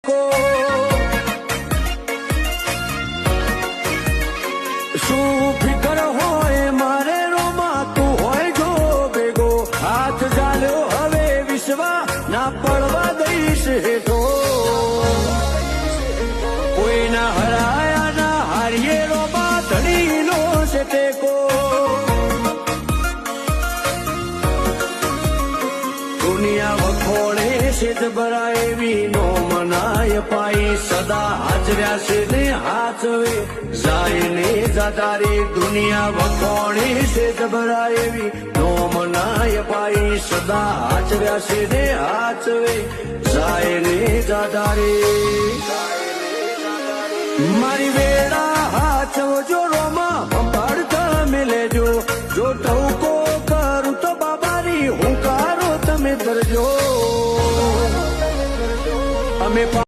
કો શું ફિકર હોય મારે રોમાં તું હોય જો ભેગો હાથ ચાલ્યો હવે વિશ્વા ના પડવા દઈશ હેઠો કોઈના હરાયા ના હારીએ રોમાં ધણી લો છે ટેકો દુનિયા વખોડે છે જબરા એવી નો મનાય પાઈ સદા હાજર્યા છે ને હાચવે જાય ને જાતારી દુનિયા વખોડે છે જબરા એવી નો મનાય પાઈ સદા હાજર્યા છે ને હાચવે જાય ને જાતારી મારી વેળા હાચવજો રોમાં સંભાળતા મેલેજો જો ટવકો કરું તો બાબારી હુંકારો તમે કરજો અમે